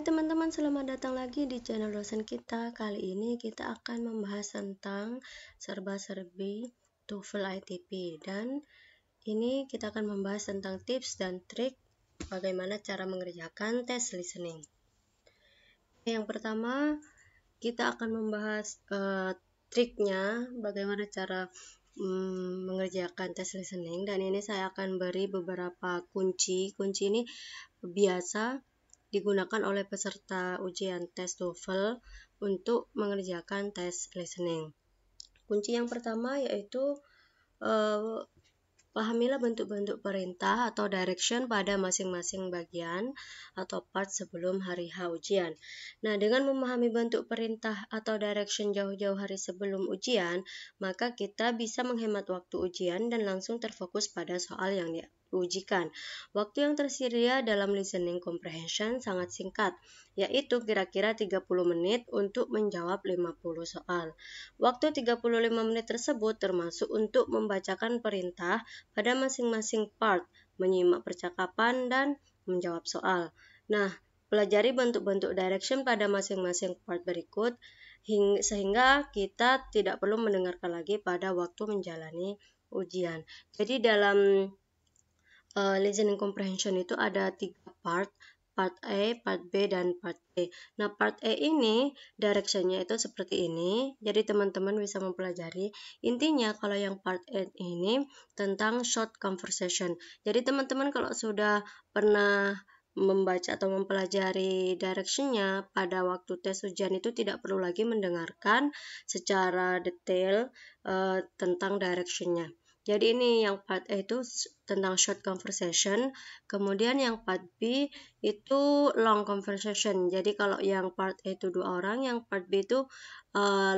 Hai teman-teman, selamat datang lagi di channel dosen kita. Kali ini kita akan membahas tentang serba-serbi TOEFL ITP, dan ini kita akan membahas tentang tips dan trik bagaimana cara mengerjakan tes listening. Yang pertama, kita akan membahas triknya, bagaimana cara mengerjakan tes listening, dan ini saya akan beri beberapa kunci. Kunci ini biasa digunakan oleh peserta ujian tes TOEFL untuk mengerjakan tes listening. Kunci yang pertama yaitu pahamilah bentuk-bentuk perintah atau direction pada masing-masing bagian atau part sebelum hari H ujian. Nah, dengan memahami bentuk perintah atau direction jauh-jauh hari sebelum ujian, maka kita bisa menghemat waktu ujian dan langsung terfokus pada soal yang diujikan. Waktu yang tersedia dalam listening comprehension sangat singkat, yaitu kira-kira 30 menit untuk menjawab 50 soal. Waktu 35 menit tersebut termasuk untuk membacakan perintah pada masing-masing part, menyimak percakapan, dan menjawab soal. Nah, pelajari bentuk-bentuk direction pada masing-masing part berikut, sehingga kita tidak perlu mendengarkan lagi pada waktu menjalani ujian. Jadi dalam listening comprehension itu ada 3 part A, part B, dan part E. Nah, part E ini directionnya itu seperti ini, jadi teman-teman bisa mempelajari. Intinya kalau yang part A ini tentang short conversation. Jadi teman-teman kalau sudah pernah membaca atau mempelajari directionnya pada waktu tes ujian itu tidak perlu lagi mendengarkan secara detail tentang directionnya. Jadi ini yang part A itu tentang short conversation, kemudian yang part B itu long conversation. Jadi kalau yang part A itu 2 orang, yang part B itu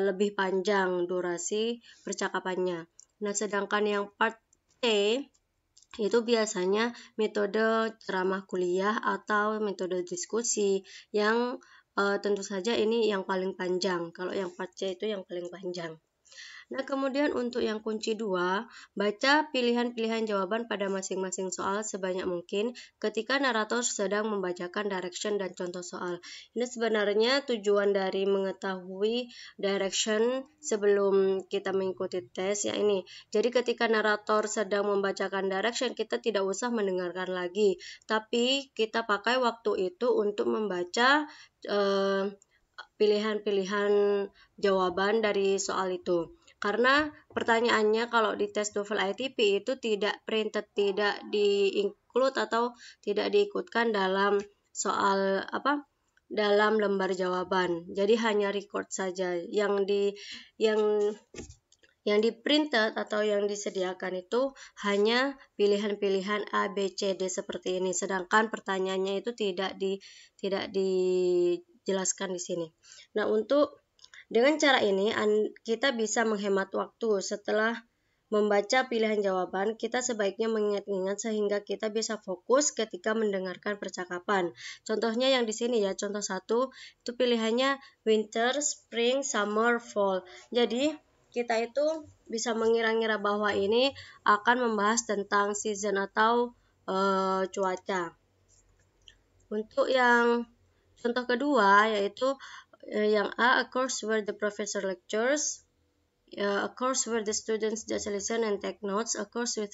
lebih panjang durasi percakapannya. Nah, sedangkan yang part C itu biasanya metode ceramah kuliah atau metode diskusi yang tentu saja ini yang paling panjang. Kalau yang part C itu yang paling panjang. Nah, kemudian untuk yang kunci 2, baca pilihan-pilihan jawaban pada masing-masing soal sebanyak mungkin ketika narator sedang membacakan direction dan contoh soal. Ini sebenarnya tujuan dari mengetahui direction sebelum kita mengikuti tes ya ini. Jadi ketika narator sedang membacakan direction, kita tidak usah mendengarkan lagi, tapi kita pakai waktu itu untuk membaca pilihan-pilihan jawaban dari soal itu. Karena pertanyaannya kalau di tes TOEFL ITP itu tidak printed, tidak di-include atau tidak diikutkan dalam soal dalam lembar jawaban. Jadi hanya record saja. Yang di printed atau yang disediakan itu hanya pilihan-pilihan A, B, C, D seperti ini. Sedangkan pertanyaannya itu tidak dijelaskan di sini. Nah, dengan cara ini kita bisa menghemat waktu. Setelah membaca pilihan jawaban, kita sebaiknya mengingat-ingat sehingga kita bisa fokus ketika mendengarkan percakapan. Contohnya yang di sini ya, contoh 1 itu pilihannya winter, spring, summer, fall. Jadi kita itu bisa mengira-ngira bahwa ini akan membahas tentang season atau cuaca. Untuk yang contoh kedua yaitu yang A course where the professor lectures, a course where the students just listen and take notes, a course with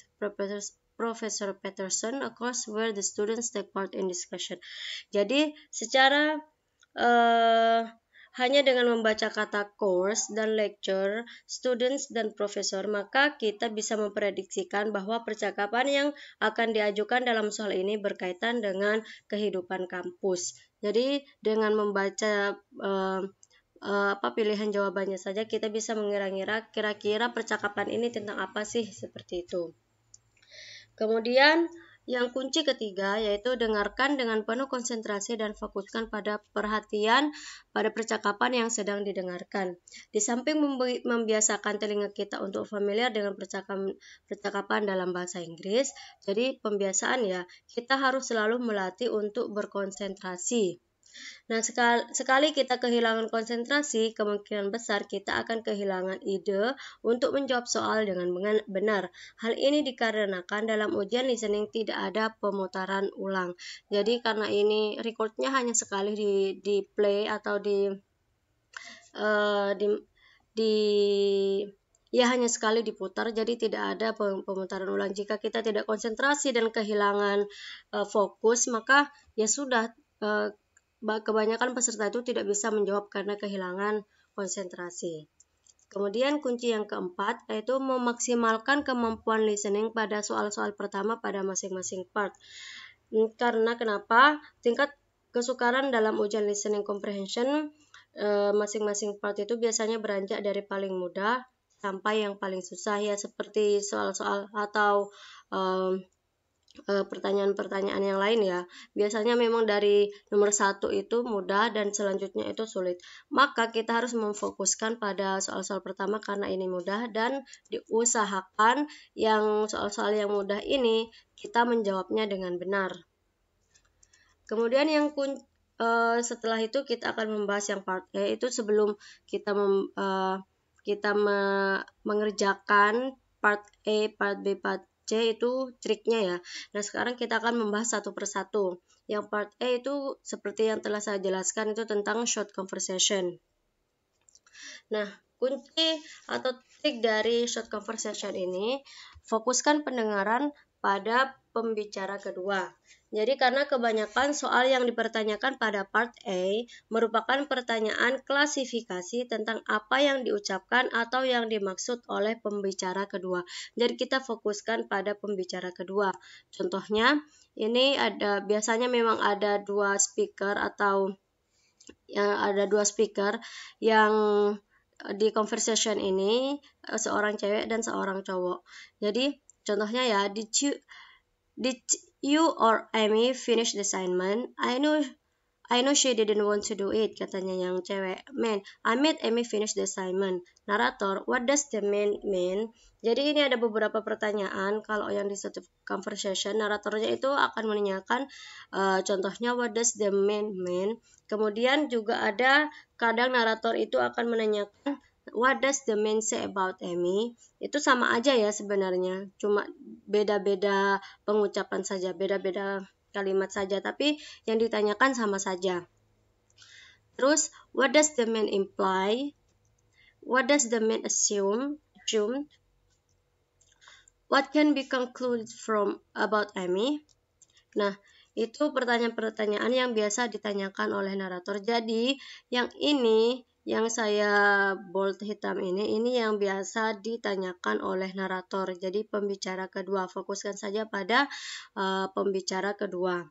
Professor Peterson, a course where the students take part in discussion. Jadi secara hanya dengan membaca kata course dan lecture, students dan profesor, maka kita bisa memprediksikan bahwa percakapan yang akan diajukan dalam soal ini berkaitan dengan kehidupan kampus. Jadi dengan membaca pilihan jawabannya saja kita bisa mengira-ngira kira-kira percakapan ini tentang apa sih, seperti itu. Kemudian yang kunci ketiga yaitu dengarkan dengan penuh konsentrasi dan fokuskan pada perhatian pada percakapan yang sedang didengarkan. Di samping membiasakan telinga kita untuk familiar dengan percakapan dalam bahasa Inggris, jadi pembiasaan ya, kita harus selalu melatih untuk berkonsentrasi Nah, sekali kita kehilangan konsentrasi, kemungkinan besar kita akan kehilangan ide untuk menjawab soal dengan benar. Hal ini dikarenakan dalam ujian listening tidak ada pemutaran ulang. Jadi karena ini recordnya hanya sekali di play atau uh, di, di ya hanya sekali diputar, jadi tidak ada pemutaran ulang. Jika kita tidak konsentrasi dan kehilangan fokus, maka ya sudah, kebanyakan peserta itu tidak bisa menjawab karena kehilangan konsentrasi. Kemudian kunci yang keempat yaitu memaksimalkan kemampuan listening pada soal-soal pertama pada masing-masing part. Karena kenapa? Tingkat kesukaran dalam ujian listening comprehension masing-masing part itu biasanya beranjak dari paling mudah sampai yang paling susah, ya seperti soal-soal atau pertanyaan-pertanyaan yang lain ya. Biasanya memang dari nomor 1 itu mudah dan selanjutnya itu sulit. Maka kita harus memfokuskan pada soal-soal pertama karena ini mudah, dan diusahakan yang soal-soal yang mudah ini kita menjawabnya dengan benar. Kemudian setelah itu kita akan membahas yang part A. Itu sebelum kita mengerjakan part A, part B, part C, itu triknya ya. Nah, sekarang kita akan membahas satu persatu. Yang part A itu seperti yang telah saya jelaskan, itu tentang short conversation. Nah, kunci atau trik dari short conversation ini, fokuskan pendengaran pada pembicara kedua. Jadi karena kebanyakan soal yang dipertanyakan pada part A merupakan pertanyaan klasifikasi tentang apa yang diucapkan atau yang dimaksud oleh pembicara kedua. Jadi kita fokuskan pada pembicara kedua. Contohnya, ini biasanya memang ada dua speaker yang di conversation ini, seorang cewek dan seorang cowok. Jadi contohnya ya, did you or Amy finish the assignment? I know she didn't want to do it, katanya yang cewek. Man, I made Amy finish the assignment. Narator, what does the man mean? Jadi ini ada beberapa pertanyaan. Kalau yang di satu conversation, naratornya itu akan menanyakan contohnya what does the man mean. Kemudian juga ada kadang narator itu akan menanyakan what does the man say about Amy. Itu sama aja ya sebenarnya, cuma beda-beda pengucapan saja, beda-beda kalimat saja, tapi yang ditanyakan sama saja. Terus, what does the man imply? What does the man assume? What can be concluded from about Amy? Nah, itu pertanyaan-pertanyaan yang biasa ditanyakan oleh narator. Jadi, yang saya bold hitam ini yang biasa ditanyakan oleh narator. Jadi pembicara kedua, fokuskan saja pada pembicara kedua.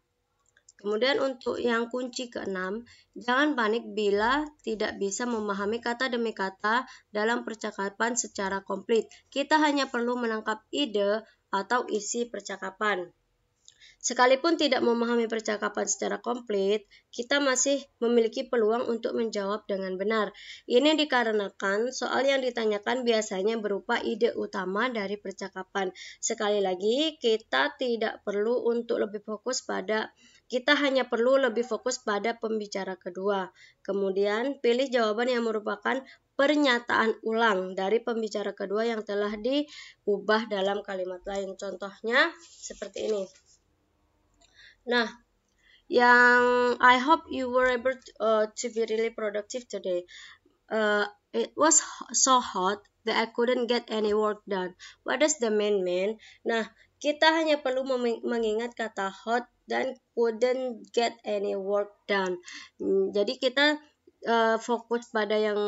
Kemudian untuk yang kunci keenam, jangan panik bila tidak bisa memahami kata demi kata dalam percakapan secara komplit. Kita hanya perlu menangkap ide atau isi percakapan. Sekalipun tidak memahami percakapan secara komplit, kita masih memiliki peluang untuk menjawab dengan benar. Ini dikarenakan soal yang ditanyakan biasanya berupa ide utama dari percakapan. Sekali lagi, kita hanya perlu lebih fokus pada pembicara kedua. Kemudian, pilih jawaban yang merupakan pernyataan ulang dari pembicara kedua yang telah diubah dalam kalimat lain. Contohnya seperti ini. Nah, I hope you were able to be really productive today. It was so hot that I couldn't get any work done. What does the man mean? Nah, kita hanya perlu mengingat kata hot dan couldn't get any work done. Jadi kita fokus pada yang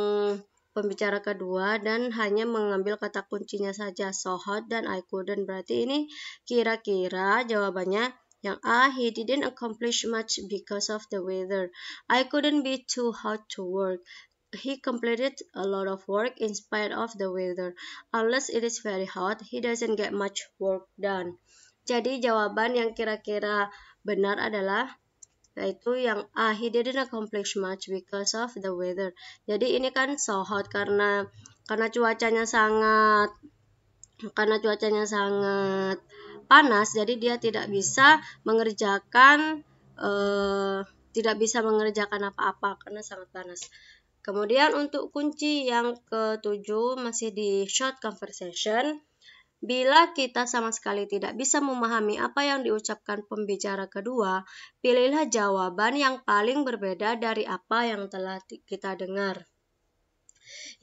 pembicara kedua dan hanya mengambil kata kuncinya saja, so hot dan I couldn't. Berarti ini kira-kira jawabannya yang A, he didn't accomplish much because of the weather. I couldn't be too hot to work. He completed a lot of work in spite of the weather. Unless it is very hot, he doesn't get much work done. Jadi jawaban yang kira-kira benar adalah yaitu yang A, he didn't accomplish much because of the weather. Jadi ini kan so hot karena cuacanya sangat panas, jadi dia tidak bisa mengerjakan tidak bisa mengerjakan apa-apa karena sangat panas. Kemudian untuk kunci yang ketujuh masih di short conversation. Bila kita sama sekali tidak bisa memahami apa yang diucapkan pembicara kedua, pilihlah jawaban yang paling berbeda dari apa yang telah kita dengar.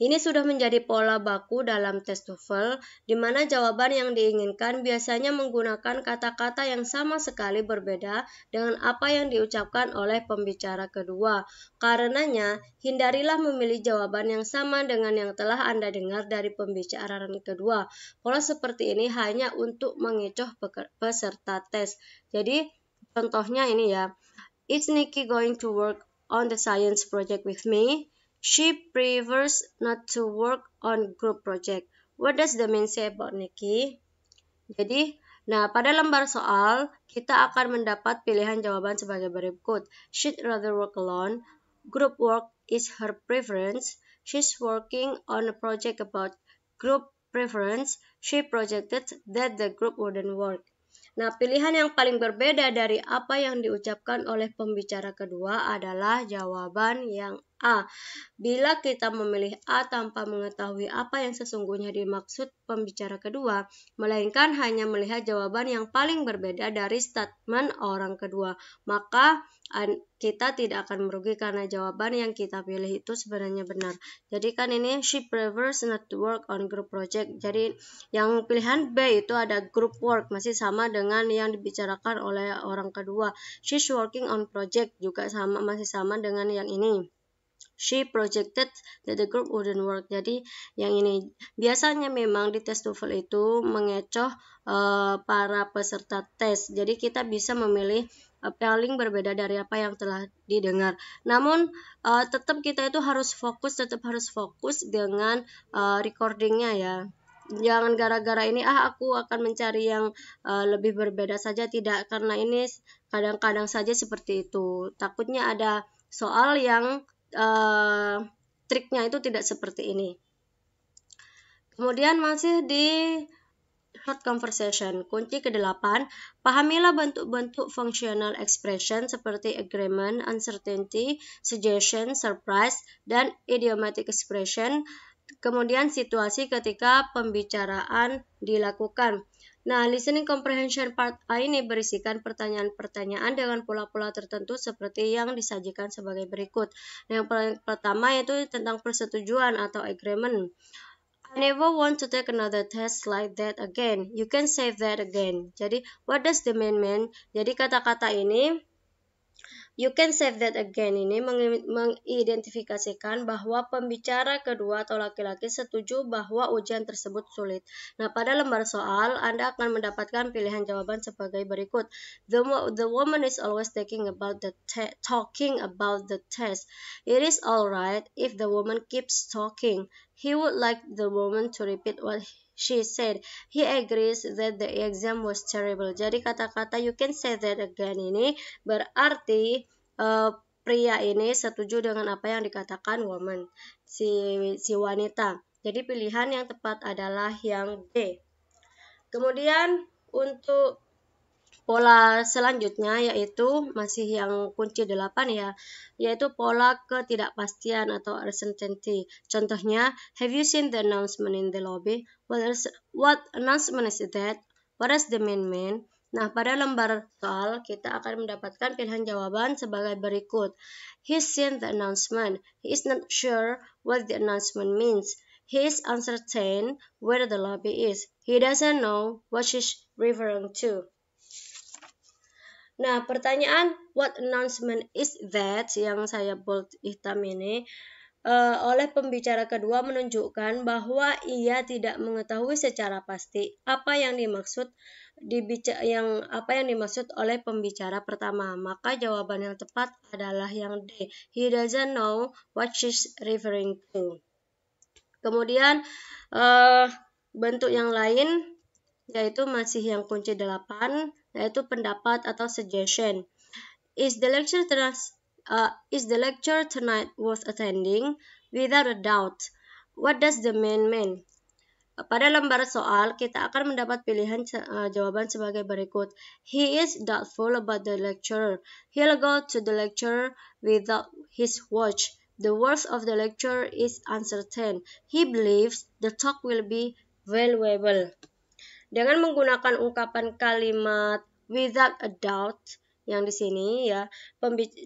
Ini sudah menjadi pola baku dalam tes TOEFL, di mana jawaban yang diinginkan biasanya menggunakan kata-kata yang sama sekali berbeda dengan apa yang diucapkan oleh pembicara kedua. Karenanya, hindarilah memilih jawaban yang sama dengan yang telah Anda dengar dari pembicaraan kedua. Pola seperti ini hanya untuk mengecoh peserta tes. Jadi, contohnya ini ya. Is Nikki going to work on the science project with me? She prefers not to work on group project. What does the man say about Nikki? Jadi, pada lembar soal, kita akan mendapat pilihan jawaban sebagai berikut. She'd rather work alone. Group work is her preference. She's working on a project about group preference. She projected that the group wouldn't work. Pilihan yang paling berbeda dari apa yang diucapkan oleh pembicara kedua adalah jawaban yang A. Bila kita memilih A tanpa mengetahui apa yang sesungguhnya dimaksud pembicara kedua, melainkan hanya melihat jawaban yang paling berbeda dari statement orang kedua, maka kita tidak akan merugi karena jawaban yang kita pilih itu sebenarnya benar. Jadi kan ini she prefers not to work on group project. Jadi yang pilihan B itu ada group work, masih sama dengan yang dibicarakan oleh orang kedua. She's working on project juga masih sama dengan yang ini. She projected that the group wouldn't work. Jadi yang ini biasanya memang di tes TOEFL itu mengecoh para peserta tes. Jadi kita bisa memilih paling berbeda dari apa yang telah didengar. Namun tetap kita itu harus fokus dengan recordingnya ya. Jangan gara-gara ini aku akan mencari yang lebih berbeda saja, tidak, karena ini kadang-kadang saja seperti itu. Takutnya ada soal yang triknya itu tidak seperti ini. Kemudian masih di short conversation, kunci ke-8, pahamilah bentuk-bentuk functional expression seperti agreement, uncertainty, suggestion, surprise, dan idiomatic expression. Kemudian situasi ketika pembicaraan dilakukan. Listening comprehension part A ini berisikan pertanyaan-pertanyaan dengan pola-pola tertentu seperti yang disajikan sebagai berikut. Yang pertama yaitu tentang persetujuan atau agreement. I never want to take another test like that again. You can say that again. Jadi, what does the man mean? Jadi kata-kata ini you can say that again ini mengidentifikasikan bahwa pembicara kedua atau laki-laki setuju bahwa ujian tersebut sulit. Pada lembar soal, Anda akan mendapatkan pilihan jawaban sebagai berikut. The woman is always talking about the test. It is alright if the woman keeps talking. He would like the woman to repeat what she said. He agrees that the exam was terrible. Jadi kata-kata you can say that again ini berarti pria ini setuju dengan apa yang dikatakan woman, si wanita. Jadi pilihan yang tepat adalah yang D. Kemudian untuk pola selanjutnya yaitu masih yang kunci 8 ya, yaitu pola ketidakpastian atau uncertainty. Contohnya, have you seen the announcement in the lobby? What announcement is that? What does the man mean? Pada lembar soal kita akan mendapatkan pilihan jawaban sebagai berikut. He's seen the announcement. He is not sure what the announcement means. He is uncertain where the lobby is. He doesn't know what she's referring to. Pertanyaan what announcement is that yang saya bold hitam ini oleh pembicara kedua menunjukkan bahwa ia tidak mengetahui secara pasti apa yang dimaksud oleh pembicara pertama. Maka jawaban yang tepat adalah yang D. He doesn't know what she's referring to. Kemudian bentuk yang lain yaitu masih yang kunci 8, yaitu pendapat atau suggestion. Is the lecture tonight worth attending? Without a doubt. What does the man mean? Pada lembar soal, kita akan mendapat pilihan jawaban sebagai berikut. He is doubtful about the lecturer. He'll go to the lecture without his watch. The worth of the lecture is uncertain. He believes the talk will be valuable. Dengan menggunakan ungkapan kalimat without a doubt, yang di sini ya,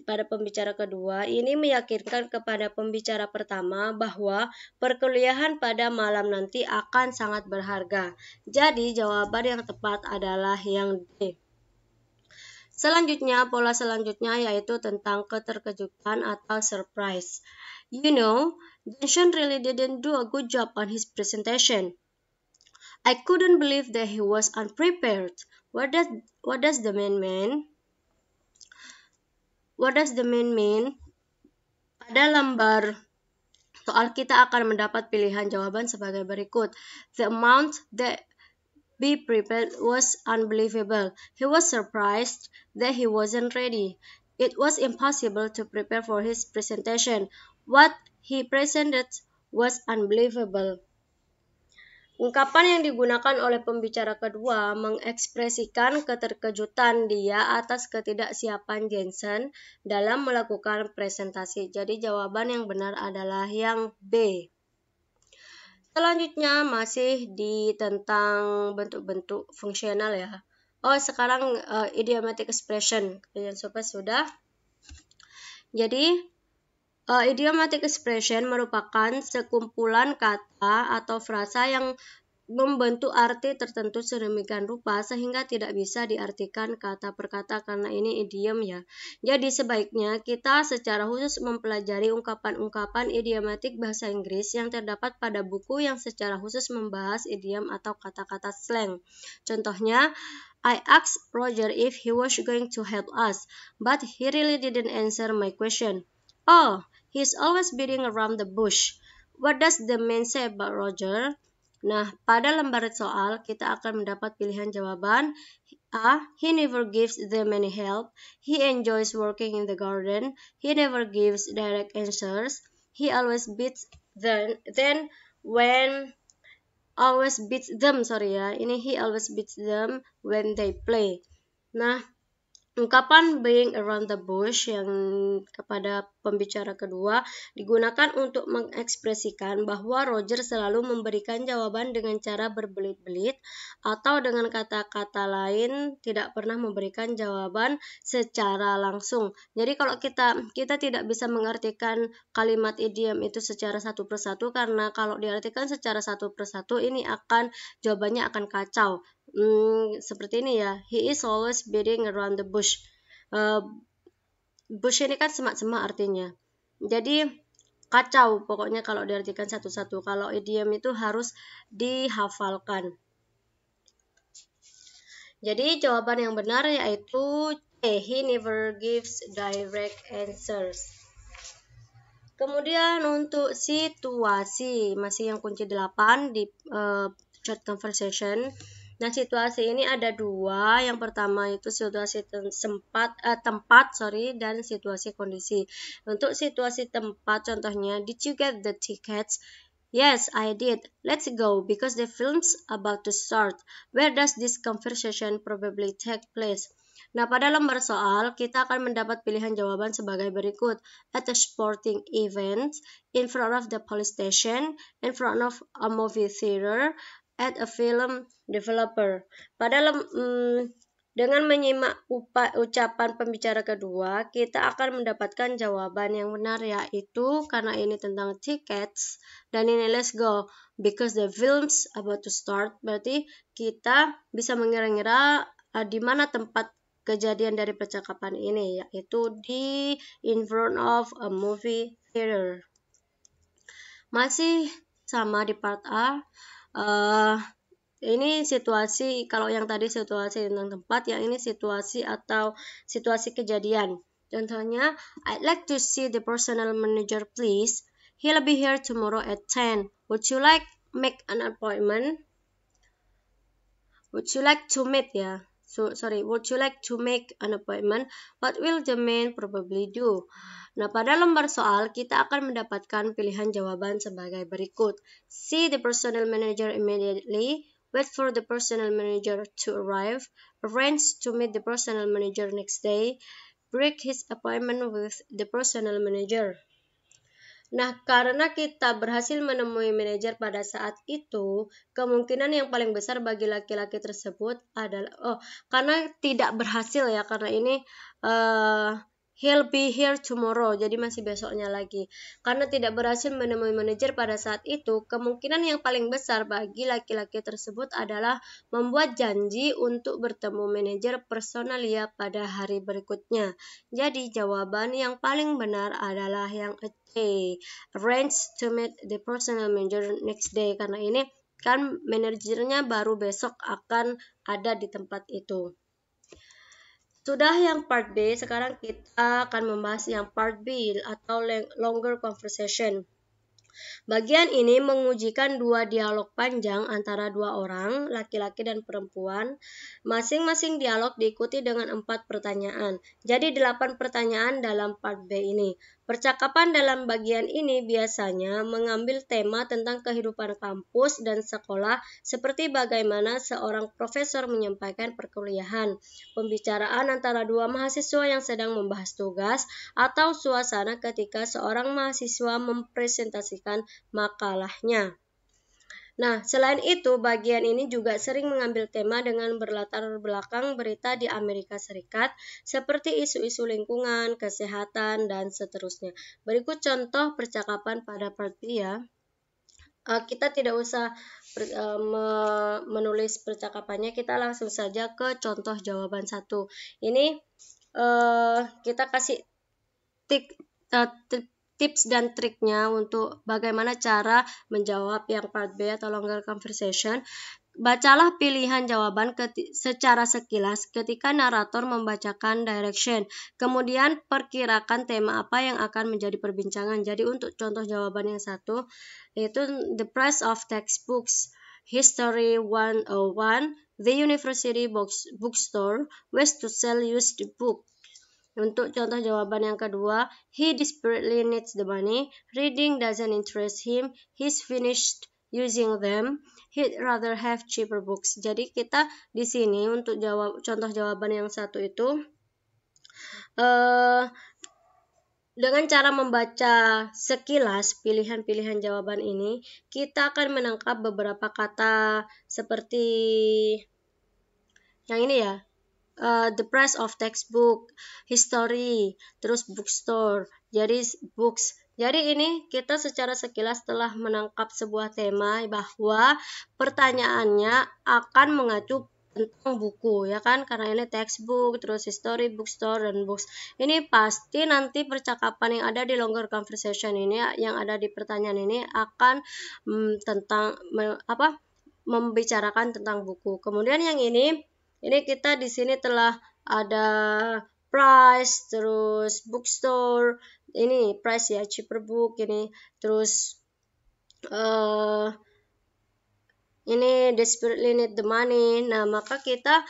pada pembicara kedua ini meyakinkan kepada pembicara pertama bahwa perkuliahan pada malam nanti akan sangat berharga. Jadi jawaban yang tepat adalah yang D. Selanjutnya, pola selanjutnya yaitu tentang keterkejutan atau surprise. You know, Johnson really didn't do a good job on his presentation. I couldn't believe that he was unprepared. What does the man mean? What does the man mean? Pada lembar soal kita akan mendapat pilihan jawaban sebagai berikut. The amount that be prepared was unbelievable. He was surprised that he wasn't ready. It was impossible to prepare for his presentation. What he presented was unbelievable. Ungkapan yang digunakan oleh pembicara kedua mengekspresikan keterkejutan dia atas ketidaksiapan Jensen dalam melakukan presentasi. Jadi jawaban yang benar adalah yang B. Selanjutnya masih di tentang bentuk-bentuk fungsional ya. Sekarang idiomatic expression. Kalian sobat sudah. Jadi idiomatic expression merupakan sekumpulan kata atau frasa yang membentuk arti tertentu sedemikian rupa sehingga tidak bisa diartikan kata per kata karena ini idiom ya. Jadi sebaiknya kita secara khusus mempelajari ungkapan-ungkapan idiomatik bahasa Inggris yang terdapat pada buku yang secara khusus membahas idiom atau kata-kata slang. Contohnya, I asked Roger if he was going to help us, but he really didn't answer my question. Oh, he's always beating around the bush. What does the man say about Roger? Nah, pada lembar soal kita akan mendapat pilihan jawaban. A. He never gives them any help. He enjoys working in the garden. He never gives direct answers. He always beats them. He always beats them when they play. Nah, ungkapan being around the bush yang kepada pembicara kedua digunakan untuk mengekspresikan bahwa Roger selalu memberikan jawaban dengan cara berbelit-belit atau dengan kata-kata lain tidak pernah memberikan jawaban secara langsung. Jadi kalau kita tidak bisa mengartikan kalimat idiom itu secara satu persatu karena kalau diartikan secara satu persatu ini jawabannya akan kacau. Seperti ini ya, he is always beating around the bush. Bush ini kan semak-semak artinya. Jadi kacau pokoknya kalau diartikan satu-satu. Kalau idiom itu harus dihafalkan. Jadi jawaban yang benar yaitu C. He never gives direct answers. Kemudian untuk situasi masih yang kunci 8 di short conversation. Nah, situasi ini ada dua. Yang pertama itu situasi tempat dan situasi kondisi. Untuk situasi tempat, contohnya, did you get the tickets? Yes, I did. Let's go because the film's about to start. Where does this conversation probably take place? Nah, pada lembar soal, kita akan mendapat pilihan jawaban sebagai berikut. At a sporting event, in front of the police station, in front of a movie theater, at a film developer. Dengan menyimak ucapan pembicara kedua, kita akan mendapatkan jawaban yang benar yaitu karena ini tentang tickets dan ini let's go because the film's about to start. Berarti kita bisa mengira-ngira di mana tempat kejadian dari percakapan ini yaitu di in front of a movie theater. Masih sama di part A. Ini situasi, kalau yang tadi situasi tentang tempat, yang ini situasi atau situasi kejadian. Contohnya, I'd like to see the personal manager please. He'll be here tomorrow at 10. Would you like make an appointment? Would you like to meet ya? Would you like to make an appointment? What will the man probably do? Nah, pada lembar soal kita akan mendapatkan pilihan jawaban sebagai berikut. See the personnel manager immediately. Wait for the personnel manager to arrive. Arrange to meet the personnel manager next day. Break his appointment with the personnel manager. Nah, karena kita berhasil menemui manajer pada saat itu, kemungkinan yang paling besar bagi laki-laki tersebut adalah, karena tidak berhasil ya, karena ini he'll be here tomorrow, jadi masih besoknya lagi. Karena tidak berhasil menemui manajer pada saat itu, kemungkinan yang paling besar bagi laki-laki tersebut adalah membuat janji untuk bertemu manajer personalia pada hari berikutnya. Jadi jawaban yang paling benar adalah yang A, arrange to meet the personal manager next day, karena ini kan manajernya baru besok akan ada di tempat itu. Sudah yang part B, sekarang kita akan membahas yang part B atau longer conversation. Bagian ini mengujikan dua dialog panjang antara dua orang, laki-laki dan perempuan. Masing-masing dialog diikuti dengan 4 pertanyaan. Jadi 8 pertanyaan dalam part B ini. Percakapan dalam bagian ini biasanya mengambil tema tentang kehidupan kampus dan sekolah, seperti bagaimana seorang profesor menyampaikan perkuliahan, pembicaraan antara dua mahasiswa yang sedang membahas tugas, atau suasana ketika seorang mahasiswa mempresentasikan makalahnya. Nah, selain itu, bagian ini juga sering mengambil tema dengan berlatar belakang berita di Amerika Serikat, seperti isu-isu lingkungan, kesehatan, dan seterusnya. Berikut contoh percakapan pada part B ya. Kita tidak usah menulis percakapannya, kita langsung saja ke contoh jawaban 1. Ini kita kasih tips dan triknya untuk bagaimana cara menjawab yang part B atau longer conversation. Bacalah pilihan jawaban secara sekilas ketika narator membacakan direction. Kemudian perkirakan tema apa yang akan menjadi perbincangan. Jadi untuk contoh jawaban yang 1, yaitu the price of textbooks. History 101, the university bookstore was to sell used book. Untuk contoh jawaban yang kedua, he desperately needs the money. Reading doesn't interest him. He's finished using them. He'd rather have cheaper books. Jadi kita di sini untuk contoh jawaban yang 1 itu dengan cara membaca sekilas pilihan-pilihan jawaban ini, kita akan menangkap beberapa kata seperti yang ini ya. The price of textbook, history, terus bookstore, jadi books. Jadi ini kita secara sekilas telah menangkap sebuah tema bahwa pertanyaannya akan mengacu tentang buku ya kan, karena ini textbook, terus history, bookstore, dan books. Ini pasti nanti percakapan yang ada di longer conversation ini, yang ada di pertanyaan ini akan tentang membicarakan tentang buku. Kemudian yang ini kita di sini telah ada price, terus bookstore, ini price ya, cheaper book ini, terus ini desperately need the money. Nah, maka kita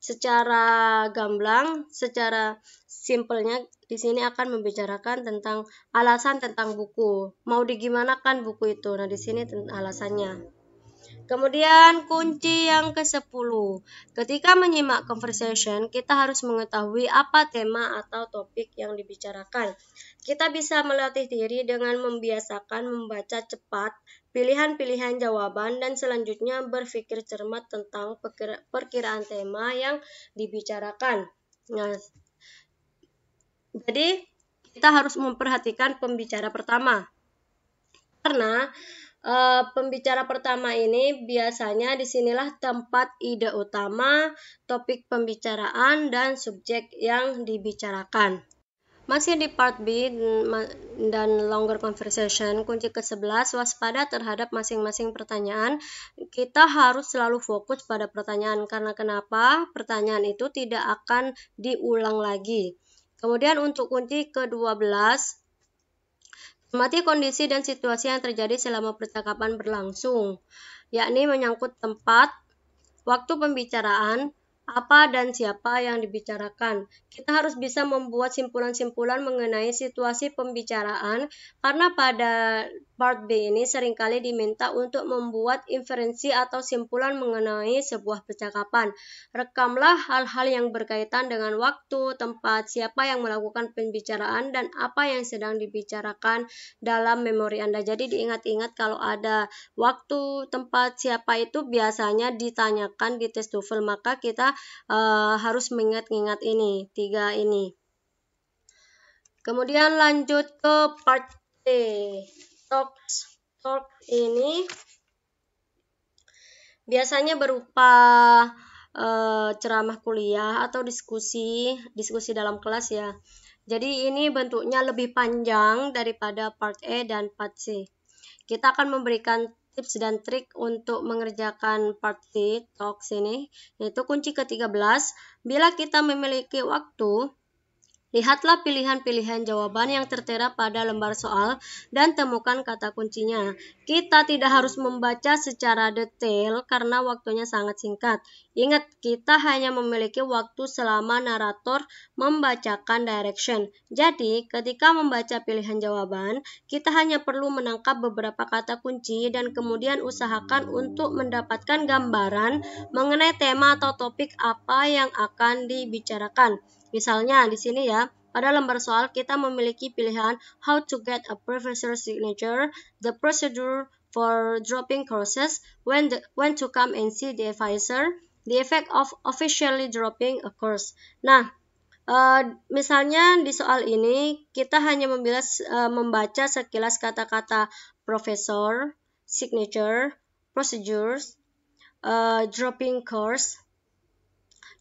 secara gamblang, secara simpelnya di sini akan membicarakan tentang alasan tentang buku. Mau digimanakan buku itu? Nah, di sini alasannya. Kemudian kunci yang ke-10. Ketika menyimak conversation, kita harus mengetahui apa tema atau topik yang dibicarakan. Kita bisa melatih diri dengan membiasakan membaca cepat pilihan-pilihan jawaban dan selanjutnya berpikir cermat tentang perkiraan tema yang dibicarakan. Nah, jadi kita harus memperhatikan pembicara pertama. Karena pembicara pertama ini biasanya disinilah tempat ide utama, topik pembicaraan, dan subjek yang dibicarakan. Masih di part B dan longer conversation, kunci ke-11, waspada terhadap masing-masing pertanyaan. Kita harus selalu fokus pada pertanyaan, karena kenapa? Pertanyaan itu tidak akan diulang lagi. Kemudian untuk kunci ke-12, amati kondisi dan situasi yang terjadi selama percakapan berlangsung, yakni menyangkut tempat, waktu pembicaraan, apa dan siapa yang dibicarakan. Kita harus bisa membuat simpulan-simpulan mengenai situasi pembicaraan, karena pada part B ini seringkali diminta untuk membuat inferensi atau simpulan mengenai sebuah percakapan. Rekamlah hal-hal yang berkaitan dengan waktu, tempat, siapa yang melakukan pembicaraan, dan apa yang sedang dibicarakan dalam memori Anda. Jadi diingat-ingat kalau ada waktu, tempat, siapa itu biasanya ditanyakan di tes TOEFL, maka kita harus mengingat-ingat ini, 3 ini. Kemudian lanjut ke part C. Talk ini biasanya berupa ceramah kuliah atau diskusi dalam kelas ya. Jadi ini bentuknya lebih panjang daripada part E dan part C. Kita akan memberikan tips dan trik untuk mengerjakan part C talks ini, yaitu kunci ke-13. Bila kita memiliki waktu, lihatlah pilihan-pilihan jawaban yang tertera pada lembar soal dan temukan kata kuncinya. Kita tidak harus membaca secara detail karena waktunya sangat singkat. Ingat, kita hanya memiliki waktu selama narator membacakan direction. Jadi, ketika membaca pilihan jawaban, kita hanya perlu menangkap beberapa kata kunci dan kemudian usahakan untuk mendapatkan gambaran mengenai tema atau topik apa yang akan dibicarakan. Misalnya di sini ya, pada lembar soal kita memiliki pilihan how to get a professor's signature, the procedure for dropping courses, when to come and see the advisor, the effect of officially dropping a course. Nah, misalnya di soal ini kita hanya membaca sekilas kata-kata professor, signature, procedures, dropping course.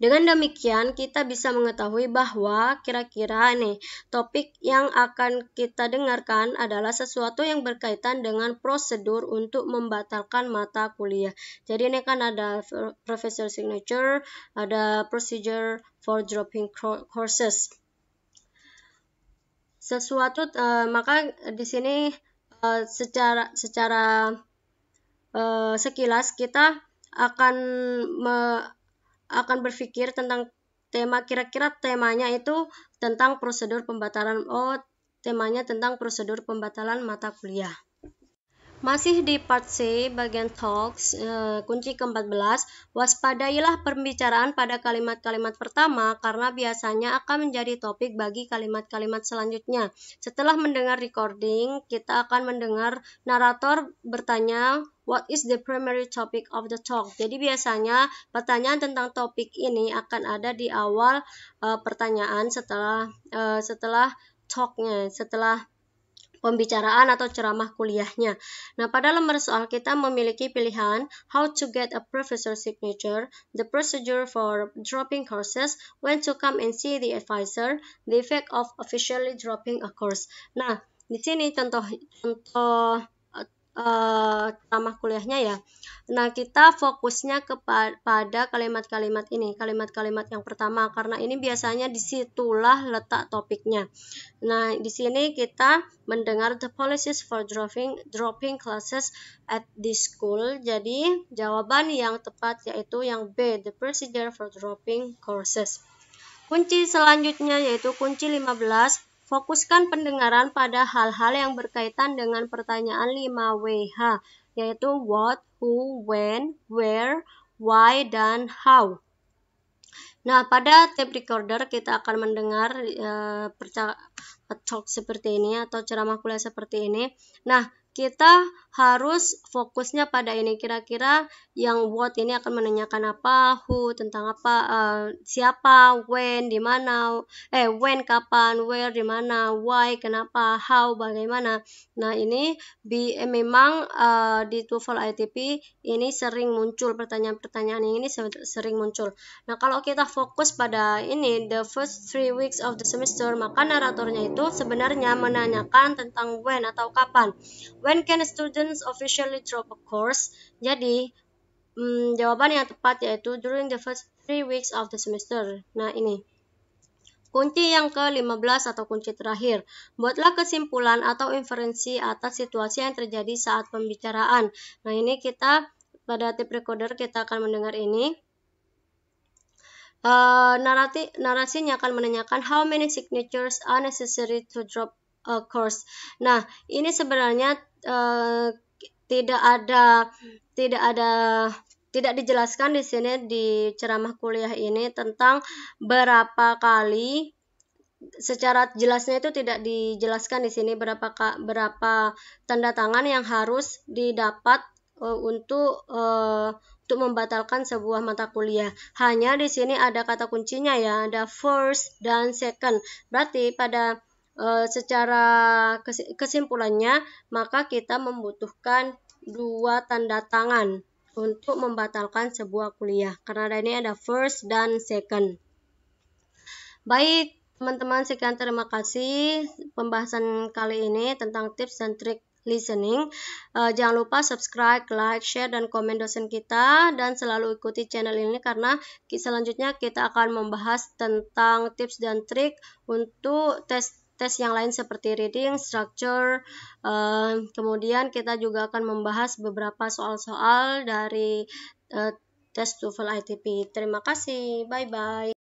Dengan demikian, kita bisa mengetahui bahwa kira-kira nih, topik yang akan kita dengarkan adalah sesuatu yang berkaitan dengan prosedur untuk membatalkan mata kuliah. Jadi ini kan ada professor signature, ada procedure for dropping courses. Maka di sini secara sekilas kita akan berpikir tentang tema, kira-kira temanya itu tentang prosedur pembatalan. Temanya tentang prosedur pembatalan mata kuliah. Masih di part C, bagian talks, kunci ke-14, waspadailah pembicaraan pada kalimat-kalimat pertama karena biasanya akan menjadi topik bagi kalimat-kalimat selanjutnya. Setelah mendengar recording, kita akan mendengar narator bertanya, what is the primary topic of the talk? Jadi biasanya pertanyaan tentang topik ini akan ada di awal pertanyaan setelah talknya, setelah pembicaraan atau ceramah kuliahnya. Nah, pada lembar soal kita memiliki pilihan how to get a professor's signature, the procedure for dropping courses, when to come and see the advisor, the effect of officially dropping a course. Nah, di sini contoh ceramah kuliahnya ya. Nah, kita fokusnya kepada kalimat-kalimat ini, kalimat-kalimat yang pertama, karena ini biasanya disitulah letak topiknya. Nah, di sini kita mendengar the policies for dropping classes at this school. Jadi, jawaban yang tepat yaitu yang B, the procedure for dropping courses. Kunci selanjutnya yaitu kunci 15. Fokuskan pendengaran pada hal-hal yang berkaitan dengan pertanyaan 5WH, yaitu what, who, when, where, why, dan how. Nah, pada tape recorder kita akan mendengar talk seperti ini atau ceramah kuliah seperti ini. Nah, kita harus fokusnya pada ini. Kira-kira yang what ini akan menanyakan apa, who tentang apa, siapa, when, di mana, when kapan, where di mana, why kenapa, how bagaimana. Nah, ini memang di TOEFL ITP ini sering muncul pertanyaan-pertanyaan ini sering muncul. Nah, kalau kita fokus pada ini the first 3 weeks of the semester, maka naratornya itu sebenarnya menanyakan tentang when atau kapan. When can students officially drop a course? Jadi, jawaban yang tepat yaitu during the first 3 weeks of the semester. Nah, ini. Kunci yang ke-15 atau kunci terakhir. Buatlah kesimpulan atau inferensi atas situasi yang terjadi saat pembicaraan. Nah, ini kita pada tape recorder kita akan mendengar ini. narasinya akan menanyakan how many signatures are necessary to drop a course. Nah, ini sebenarnya tidak dijelaskan di sini di ceramah kuliah ini tentang berapa kali. Secara jelasnya itu tidak dijelaskan di sini berapa tanda tangan yang harus didapat untuk membatalkan sebuah mata kuliah. Hanya di sini ada kata kuncinya ya, ada first dan second. Berarti pada secara kesimpulannya, maka kita membutuhkan 2 tanda tangan untuk membatalkan sebuah kuliah. Karena ini ada first dan second. Baik, teman-teman, sekian terima kasih pembahasan kali ini tentang tips dan trik listening. Jangan lupa subscribe, like, share, dan komen dosen kita, dan selalu ikuti channel ini karena selanjutnya kita akan membahas tentang tips dan trik untuk tes yang lain seperti reading, structure. Kemudian kita juga akan membahas beberapa soal-soal dari tes TOEFL ITP. Terima kasih, bye-bye.